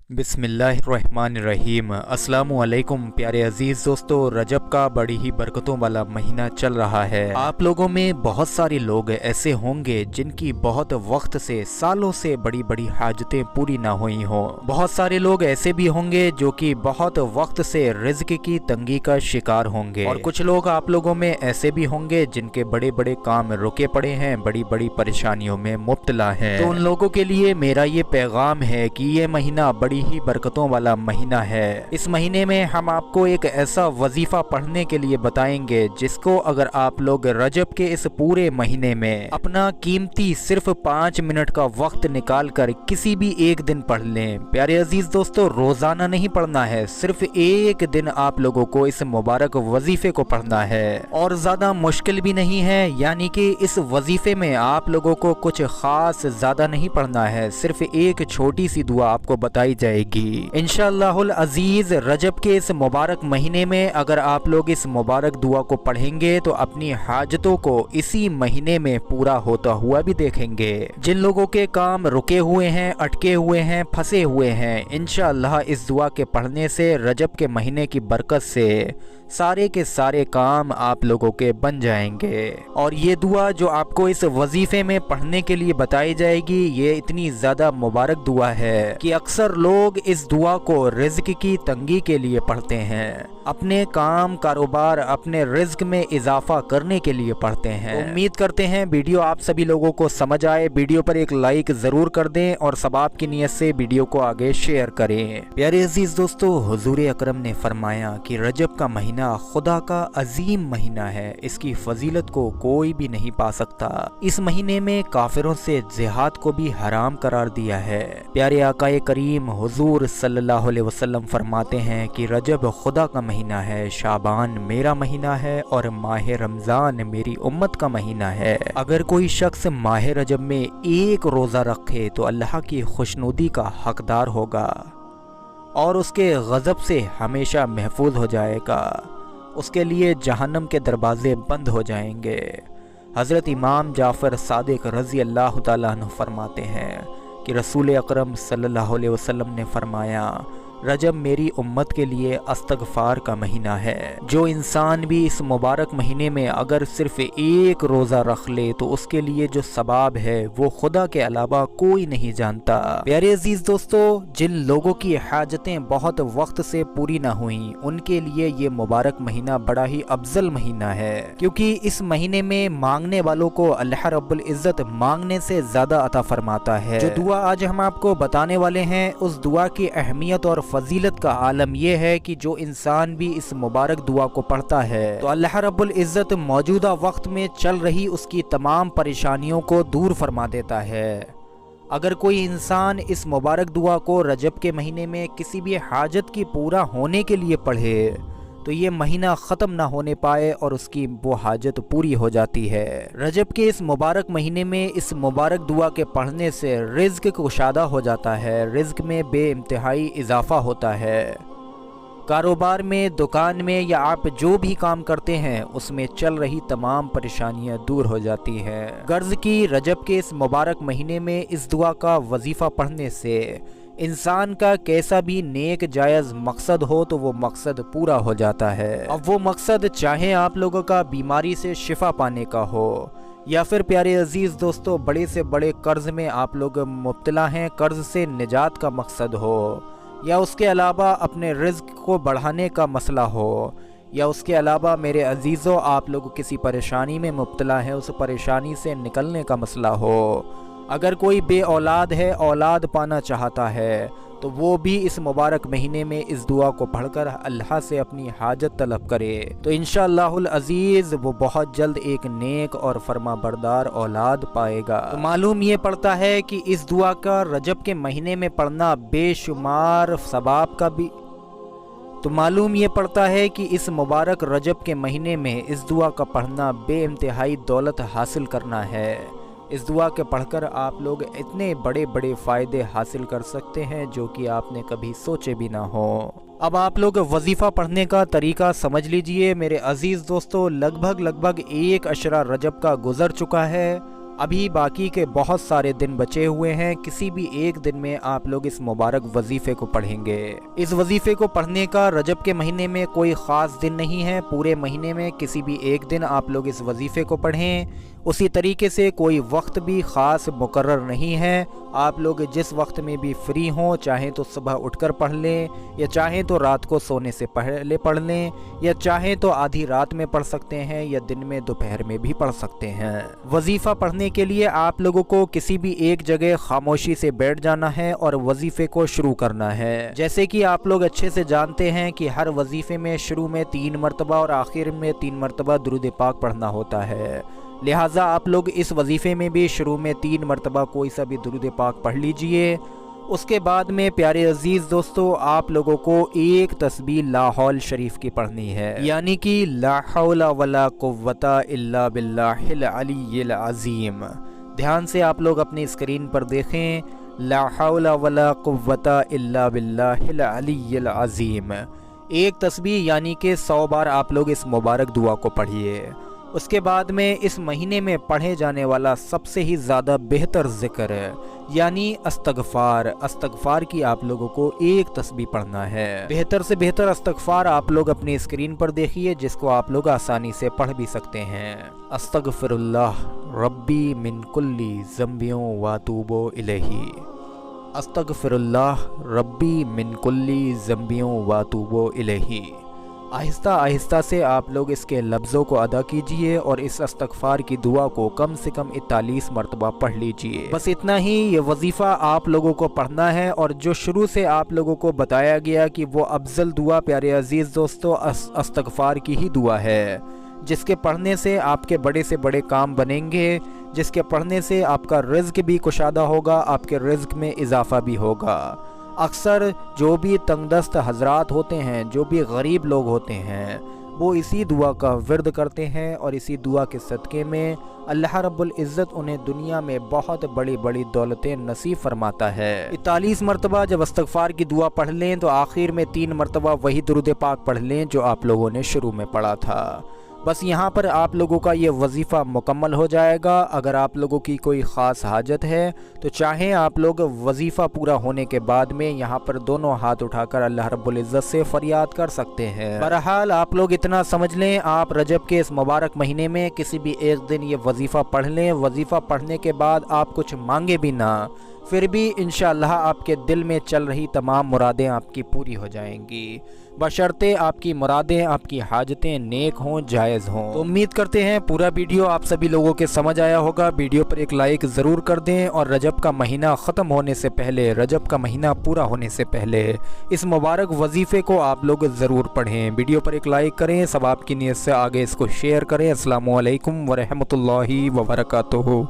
बिस्मिल्लाहिर्रहमानिर्रहीम। अस्सलामु अलैकुम प्यारे अजीज़ दोस्तों, रजब का बड़ी ही बरकतों वाला महीना चल रहा है। आप लोगों में बहुत सारे लोग ऐसे होंगे जिनकी बहुत वक्त से सालों से बड़ी बड़ी हाजतें पूरी ना हुई हों। बहुत सारे लोग ऐसे भी होंगे जो कि बहुत वक्त से रिज़्क की तंगी का शिकार होंगे, और कुछ लोग आप लोगों में ऐसे भी होंगे जिनके बड़े बड़े काम रुके पड़े हैं, बड़ी बड़ी परेशानियों में मुब्तला हैं। तो उन लोगों के लिए मेरा ये पैगाम है कि ये महीना बड़ी ही बरकतों वाला महीना है। इस महीने में हम आपको एक ऐसा वजीफा पढ़ने के लिए बताएंगे जिसको अगर आप लोग रजब के इस पूरे महीने में अपना कीमती सिर्फ 5 मिनट का वक्त निकाल कर किसी भी एक दिन पढ़ लें। प्यारे अजीज दोस्तों, रोजाना नहीं पढ़ना है, सिर्फ एक दिन आप लोगों को इस मुबारक वजीफे को पढ़ना है, और ज्यादा मुश्किल भी नहीं है। यानी कि इस वजीफे में आप लोगों को कुछ खास ज्यादा नहीं पढ़ना है, सिर्फ एक छोटी सी दुआ आपको बताई जाएगी। इंशाअल्लाहुल अजीज रजब के इस मुबारक महीने में अगर आप लोग इस मुबारक दुआ को पढ़ेंगे तो अपनी हाजतों को इसी महीने में पूरा होता हुआ भी देखेंगे। जिन लोगों के काम रुके हुए हैं, अटके हुए हैं, फंसे हुए हैं, इंशाअल्लाह इस दुआ के पढ़ने से रजब के महीने की बरकत से सारे के सारे काम आप लोगों के बन जाएंगे। और ये दुआ जो आपको इस वजीफे में पढ़ने के लिए बताई जाएगी, ये इतनी ज़्यादा मुबारक दुआ है कि अक्सर लोग इस दुआ को रिज़्क की तंगी के लिए पढ़ते हैं, अपने काम कारोबार, अपने रिज़्क में इजाफा करने के लिए पढ़ते हैं। तो उम्मीद करते हैं वीडियो आप सभी लोगों को समझ आए। वीडियो पर एक लाइक ज़रूर कर दें और सवाब की नीयत से वीडियो को आगे शेयर करें। प्यारे अजीज़ दोस्तों, हुजूर अकरम ने फरमाया कि रजब का महीना खुदा का अजीम महीना है, इसकी फजीलत को कोई भी नहीं पा सकता। इस महीने में काफिरों से जिहाद को भी हराम करार दिया है। प्यारे आकाए करीम हुजूर सल्लल्लाहु अलैहि वसल्लम फरमाते हैं कि रजब खुदा का महीना है, शाबान मेरा महीना है, और माह रमजान मेरी उम्मत का महीना है। अगर कोई शख्स माह रजब में एक रोजा रखे तो अल्लाह की खुशनुदी का हकदार होगा और उसके गजब से हमेशा महफूज हो जाएगा। उसके लिए जहन्नम के दरवाजे बंद हो जाएंगे। हज़रत इमाम जाफ़र सादिक रज़ी अल्लाह तआला अन्हु फरमाते हैं कि रसूल अकरम सल्लल्लाहु अलैहि वसल्लम ने फरमाया, रजब मेरी उम्मत के लिए अस्तगफार का महीना है। जो इंसान भी इस मुबारक महीने में अगर सिर्फ एक रोज़ा रख ले तो उसके लिए जो सवाब है वो खुदा के अलावा कोई नहीं जानता। प्यारे अजीज दोस्तों, जिन लोगों की हाजतें बहुत वक्त से पूरी ना हुई, उनके लिए ये मुबारक महीना बड़ा ही अफजल महीना है, क्योंकि इस महीने में मांगने वालों को अल्लाह रब्बुल इज़्ज़त मांगने से ज़्यादा अता फरमाता है। जो दुआ आज हम आपको बताने वाले हैं, उस दुआ की अहमियत और फजीलत का आलम यह है कि जो इंसान भी इस मुबारक दुआ को पढ़ता है तो अल्लाह रब्बुल इज़्ज़त मौजूदा वक्त में चल रही उसकी तमाम परेशानियों को दूर फरमा देता है। अगर कोई इंसान इस मुबारक दुआ को रजब के महीने में किसी भी हाजत की पूरा होने के लिए पढ़े तो ये महीना ख़त्म ना होने पाए और उसकी वो हाजत पूरी हो जाती है। रजब के इस मुबारक महीने में इस मुबारक दुआ के पढ़ने से रिज़्क कुशादा हो जाता है, रिज़्क में बेइंतहाई इजाफा होता है। कारोबार में, दुकान में या आप जो भी काम करते हैं उसमें चल रही तमाम परेशानियां दूर हो जाती हैं। गर्ज की रजब के इस मुबारक महीने में इस दुआ का वजीफ़ा पढ़ने से इंसान का कैसा भी नेक जायज़ मकसद हो तो वो मकसद पूरा हो जाता है। अब वो मकसद चाहे आप लोगों का बीमारी से शिफा पाने का हो, या फिर प्यारे अजीज़ दोस्तों बड़े से बड़े कर्ज में आप लोग मुब्तला हैं, कर्ज से निजात का मकसद हो, या उसके अलावा अपने रिज़्क को बढ़ाने का मसला हो, या उसके अलावा मेरे अजीज़ों आप लोग किसी परेशानी में मुब्तला हैं, उस परेशानी से निकलने का मसला हो। अगर कोई बे औलाद है, औलाद पाना चाहता है, तो वो भी इस मुबारक महीने में इस दुआ को पढ़कर अल्लाह से अपनी हाजत तलब करे तो इंशाअल्लाहुल अजीज़ वो बहुत जल्द एक नेक और फरमा बरदार औलाद पाएगा। तो मालूम ये पड़ता है कि इस दुआ का रजब के महीने में पढ़ना बेशुमार सवाब का भी मालूम ये पड़ता है कि इस मुबारक रजब के महीने में इस दुआ का पढ़ना बेइंतहाई दौलत हासिल करना है। इस दुआ के पढ़कर आप लोग इतने बड़े बड़े फ़ायदे हासिल कर सकते हैं जो कि आपने कभी सोचे भी ना हो। अब आप लोग वजीफ़ा पढ़ने का तरीका समझ लीजिए। मेरे अजीज़ दोस्तों, लगभग एक अशरा रजब का गुज़र चुका है ابھی باقی کے بہت سارے دن بچے ہوئے ہیں، کسی بھی ایک دن میں آپ لوگ اس مبارک وظیفے کو پڑھیں گے۔ اس وظیفے کو پڑھنے کا رجب کے مہینے میں کوئی خاص دن نہیں ہے، پورے مہینے میں کسی بھی ایک دن آپ لوگ اس وظیفے کو پڑھیں۔ اسی طریقے سے کوئی وقت بھی خاص مقرر نہیں ہے، آپ لوگ جس وقت میں بھی فری ہوں، چاہیں تو صبح اٹھ کر پڑھ لیں، یا چاہیں تو رات کو سونے سے پہلے پڑھ لیں، یا چاہیں تو آدھی رات میں پڑھ سکتے ہیں، یا دن میں دوپہر میں بھی پڑھ سکتے ہیں۔ وظیفہ پڑھنے کے لیے آپ لوگوں کو کسی بھی ایک جگہ خاموشی سے بیٹھ جانا ہے اور وظیفے کو شروع کرنا ہے۔ جیسے کہ آپ لوگ اچھے سے جانتے ہیں کہ ہر وظیفے میں شروع میں 3 مرتبہ اور آخر میں 3 مرتبہ درود پاک پڑھنا ہوتا ہے، لہٰذا آپ لوگ اس وظیفے میں بھی شروع میں 3 مرتبہ کوئی سا بھی درود پاک پڑھ لیجئے۔ اس کے بعد میں پیارے عزیز دوستو، آپ لوگوں کو ایک تسبیح لا حول شریف کی پڑھنی ہے، یعنی کہ لا حول ولا قوت الا باللہ العلی العظیم۔ دھیان سے آپ لوگ اپنی اسکرین پر دیکھیں، لا حول ولا قوت الا باللہ العلی العظیم۔ ایک تسبیح یعنی کہ 100 بار آپ لوگ اس مبارک دعا کو پڑھیے۔ اس کے بعد میں اس مہینے میں پڑھے جانے والا سب سے ہی زیادہ بہتر ذکر ہے، یعنی استغفار کی آپ لوگوں کو ایک تسبیح پڑھنا ہے۔ بہتر سے بہتر استغفار آپ لوگ اپنی اسکرین پر دیکھیے، جس کو آپ لوگ آسانی سے پڑھ بھی سکتے ہیں۔ استغفر اللہ ربی من کل ذنب واتوب الیہ۔ استغفر اللہ ربی من کل ذنب واتوب الیہ۔ آہستہ آہستہ سے آپ لوگ اس کے لفظوں کو ادا کیجئے اور اس استغفار کی دعا کو کم سے کم 41 مرتبہ پڑھ لیجئے۔ بس اتنا ہی، یہ وظیفہ آپ لوگوں کو پڑھنا ہے، اور جو شروع سے آپ لوگوں کو بتایا گیا کہ وہ افضل دعا پیارے عزیز دوستو استغفار کی ہی دعا ہے، جس کے پڑھنے سے آپ کے بڑے سے بڑے کام بنیں گے، جس کے پڑھنے سے آپ کا رزق بھی کشادہ ہوگا، آپ کے رزق میں اضافہ بھی ہوگا۔ اکثر جو بھی تنگ دست حضرات ہوتے ہیں، جو بھی غریب لوگ ہوتے ہیں، وہ اسی دعا کا ورد کرتے ہیں، اور اسی دعا کے صدقے میں اللہ رب العزت انہیں دنیا میں بہت بڑی بڑی دولتیں نصیب فرماتا ہے۔ 41 مرتبہ جب استغفار کی دعا پڑھ لیں تو آخر میں 3 مرتبہ وہی درود پاک پڑھ لیں جو آپ لوگوں نے شروع میں پڑھا تھا۔ بس یہاں پر آپ لوگوں کا یہ وظیفہ مکمل ہو جائے گا۔ اگر آپ لوگوں کی کوئی خاص حاجت ہے تو چاہیں آپ لوگ وظیفہ پورا ہونے کے بعد میں یہاں پر دونوں ہاتھ اٹھا کر اللہ رب العزت سے فریاد کر سکتے ہیں۔ بہرحال آپ لوگ اتنا سمجھ لیں، آپ رجب کے اس مبارک مہینے میں کسی بھی ایک دن یہ وظیفہ پڑھ لیں، وظیفہ پڑھنے کے بعد آپ کچھ مانگے بھی نہ، پھر بھی انشاءاللہ آپ کے دل میں چل رہی تمام مرادیں آپ کی پوری ہو جائیں گی، بشرطے آپ کی مرادیں، آپ کی حاجتیں نیک ہوں، جائز ہوں۔ تو امید کرتے ہیں پورا ویڈیو آپ سبھی لوگوں کے سمجھ آیا ہوگا۔ ویڈیو پر ایک لائک ضرور کر دیں، اور رجب کا مہینہ ختم ہونے سے پہلے، رجب کا مہینہ پورا ہونے سے پہلے اس مبارک وظیفے کو آپ لوگ ضرور پڑھیں۔ ویڈیو پر ایک لائک کریں، ثواب کی نیت سے آگے اس کو شیئر کریں۔ السلام علیکم ورحمۃ اللہ وبرکاتہ۔